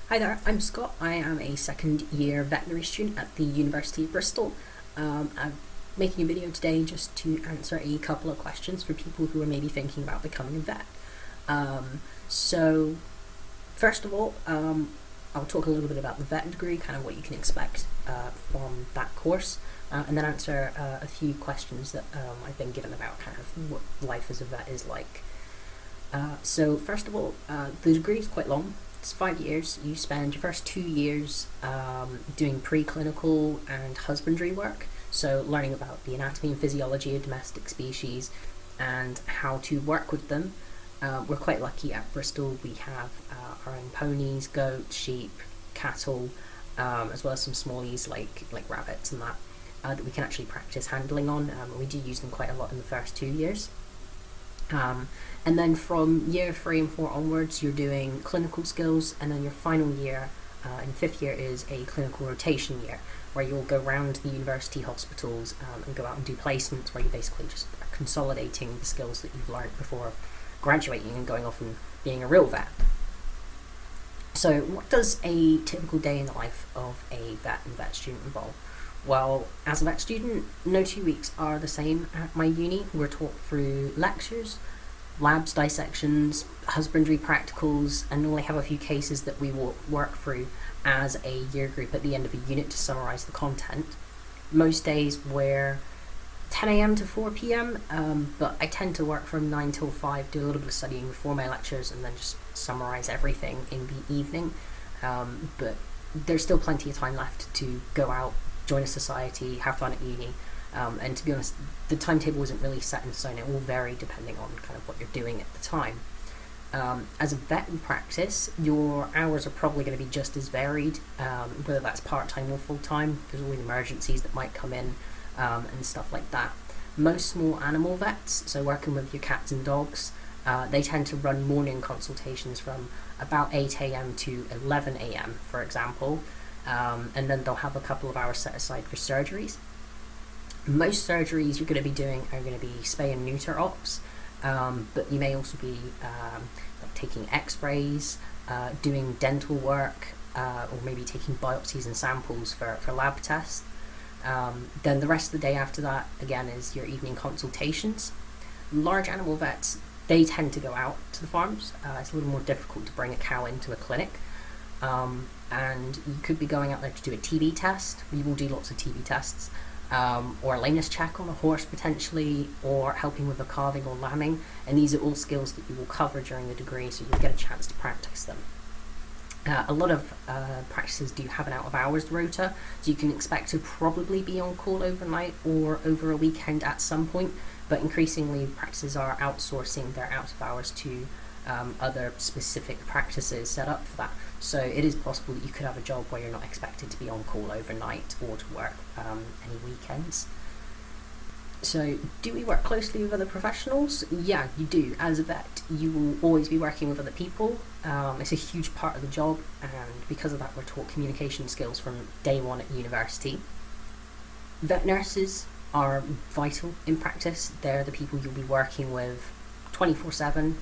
Hi there, I'm Scott. I am a second year veterinary student at the University of Bristol. I'm making a video today just to answer a couple of questions for people who are maybe thinking about becoming a vet. So, first of all, I'll talk a little bit about the vet degree, kind of what you can expect from that course, and then answer a few questions that I've been given about kind of what life as a vet is like. So, first of all, the degree is quite long. It's 5 years. You spend your first 2 years doing preclinical and husbandry work, so learning about the anatomy and physiology of domestic species and how to work with them. We're quite lucky at Bristol. We have our own ponies, goats, sheep, cattle, as well as some smallies like rabbits and that we can actually practice handling on. We do use them quite a lot in the first 2 years. And then from year 3 and 4 onwards, you're doing clinical skills, and then your final year, in 5th year, is a clinical rotation year, where you'll go around the university hospitals and go out and do placements, where you basically just are consolidating the skills that you've learned before graduating and going off and being a real vet. So what does a typical day in the life of a vet and vet student involve? Well, as a vet student, no 2 weeks are the same at my uni. We're taught through lectures, labs, dissections, husbandry practicals, and normally have a few cases that we will work through as a year group at the end of a unit to summarise the content. Most days we're 10 a.m. to 4 p.m, but I tend to work from 9 till 5, do a little bit of studying before my lectures, and then just summarise everything in the evening. But there's still plenty of time left to go out, join a society, have fun at uni. And to be honest, the timetable isn't really set in stone. It will vary depending on kind of what you're doing at the time. As a vet in practice, your hours are probably going to be just as varied, whether that's part-time or full-time. There's always emergencies that might come in and stuff like that. Most small animal vets, so working with your cats and dogs, they tend to run morning consultations from about 8 a.m. to 11 a.m., for example, and then they'll have a couple of hours set aside for surgeries. Most surgeries you're going to be doing are going to be spay and neuter ops, but you may also be like taking x-rays, doing dental work, or maybe taking biopsies and samples for lab tests. Then the rest of the day after that, again, is your evening consultations. Large animal vets, they tend to go out to the farms. It's a little more difficult to bring a cow into a clinic. And you could be going out there to do a TB test. We will do lots of TB tests. Or a lameness check on a horse potentially, or helping with a calving or lambing, and these are all skills that you will cover during the degree, so you'll get a chance to practice them. A lot of practices do have an out of hours rota, so you can expect to probably be on call overnight or over a weekend at some point, but increasingly practices are outsourcing their out of hours to other specific practices set up for that. So it is possible that you could have a job where you're not expected to be on call overnight or to work any weekends. So do we work closely with other professionals? Yeah, you do. As a vet, you will always be working with other people. It's a huge part of the job, and because of that we're taught communication skills from day one at university. Vet nurses are vital in practice. They're the people you'll be working with 24/7.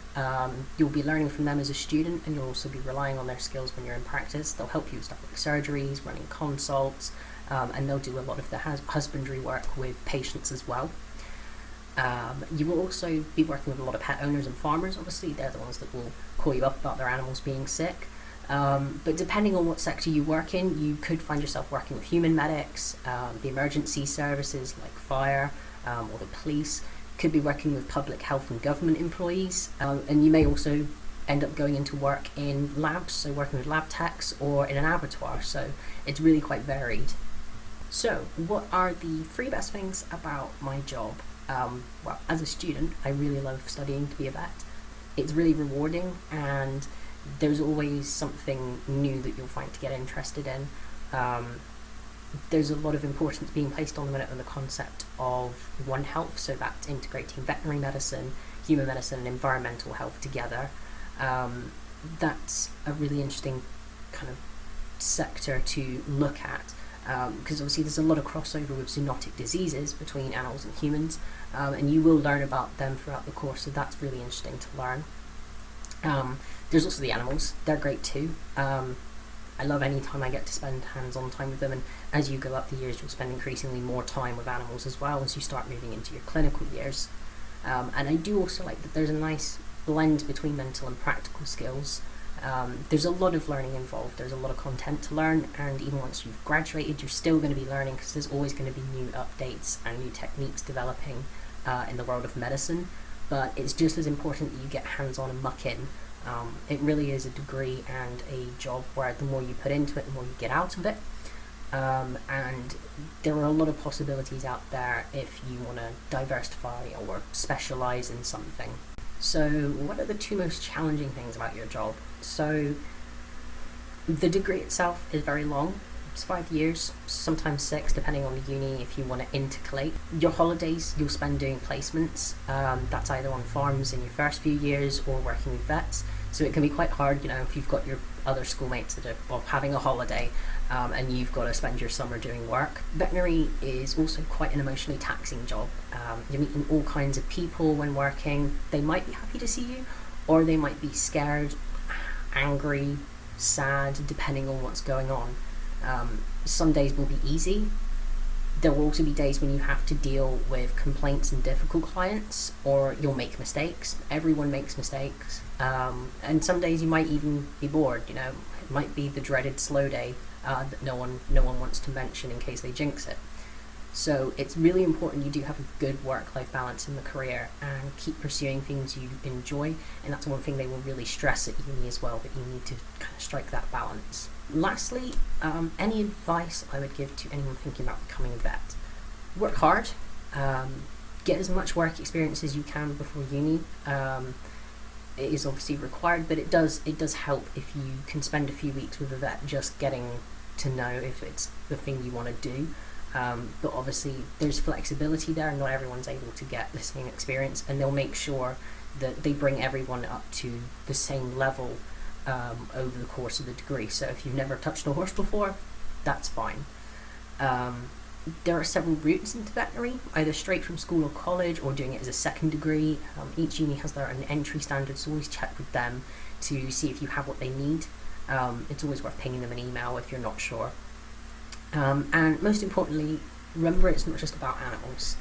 You'll be learning from them as a student, and you'll also be relying on their skills when you're in practice. They'll help you with stuff like surgeries, running consults, and they'll do a lot of the husbandry work with patients as well. You will also be working with a lot of pet owners and farmers. Obviously, they're the ones that will call you up about their animals being sick. But depending on what sector you work in, you could find yourself working with human medics, the emergency services like fire, or the police. Could be working with public health and government employees, and you may also end up going into work in labs, so working with lab techs or in an abattoir, so it's really quite varied. So what are the 3 best things about my job? Well, as a student, I really love studying to be a vet. It's really rewarding, and there's always something new that you'll find to get interested in. There's a lot of importance being placed on the concept of One Health, so that's integrating veterinary medicine, human medicine, and environmental health together. That's a really interesting kind of sector to look at, because obviously there's a lot of crossover with zoonotic diseases between animals and humans, and you will learn about them throughout the course, so that's really interesting to learn. There's also the animals, they're great too. I love any time I get to spend hands-on time with them, and as you go up the years, you'll spend increasingly more time with animals as well as you start moving into your clinical years. And I do also like that there's a nice blend between mental and practical skills. There's a lot of learning involved, there's a lot of content to learn, and even once you've graduated, you're still going to be learning because there's always going to be new updates and new techniques developing in the world of medicine. But it's just as important that you get hands-on and muck in. It really is a degree and a job where the more you put into it, the more you get out of it. And there are a lot of possibilities out there if you want to diversify or specialise in something. So what are the two most challenging things about your job? So the degree itself is very long. It's 5 years, sometimes 6, depending on the uni, if you want to intercalate. Your holidays, you'll spend doing placements. That's either on farms in your first few years or working with vets. So it can be quite hard, if you've got your other schoolmates that are off having a holiday and you've got to spend your summer doing work. Veterinary is also quite an emotionally taxing job. You're meeting all kinds of people when working. They might be happy to see you, or they might be scared, angry, sad, depending on what's going on. Some days will be easy. There will also be days when you have to deal with complaints and difficult clients, or you'll make mistakes. Everyone makes mistakes. And some days you might even be bored, It might be the dreaded slow day that no one wants to mention in case they jinx it. So it's really important you do have a good work-life balance in the career and keep pursuing things you enjoy, and that's one thing they will really stress at uni as well, that you need to kind of strike that balance. Lastly, any advice I would give to anyone thinking about becoming a vet: work hard, get as much work experience as you can before uni. It is obviously required, but it does help if you can spend a few weeks with a vet just getting to know if it's the thing you want to do. But obviously there's flexibility there, and not everyone's able to get the same experience, and they'll make sure that they bring everyone up to the same level over the course of the degree. So if you've never touched a horse before, that's fine. There are several routes into veterinary, either straight from school or college, or doing it as a second degree. Each uni has their own entry standards, so always check with them to see if you have what they need. It's always worth pinging them an email if you're not sure. And most importantly, remember, it's not just about animals.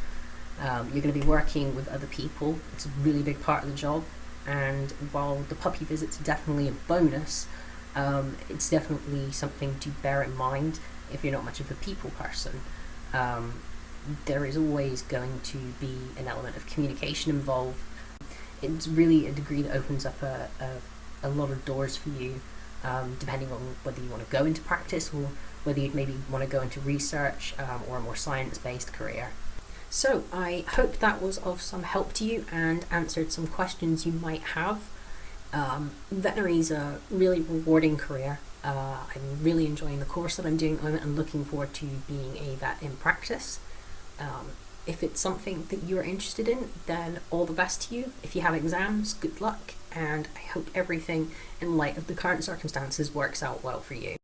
You're going to be working with other people. It's a really big part of the job, and while the puppy visits are definitely a bonus, it's definitely something to bear in mind if you're not much of a people person. There is always going to be an element of communication involved. It's really a degree that opens up a lot of doors for you, depending on whether you want to go into practice or whether you'd maybe want to go into research or a more science-based career. So I hope that was of some help to you and answered some questions you might have. Veterinary is a really rewarding career. I'm really enjoying the course that I'm doing at the moment and looking forward to being a vet in practice. If it's something that you're interested in, then all the best to you. If you have exams, good luck, and I hope everything in light of the current circumstances works out well for you.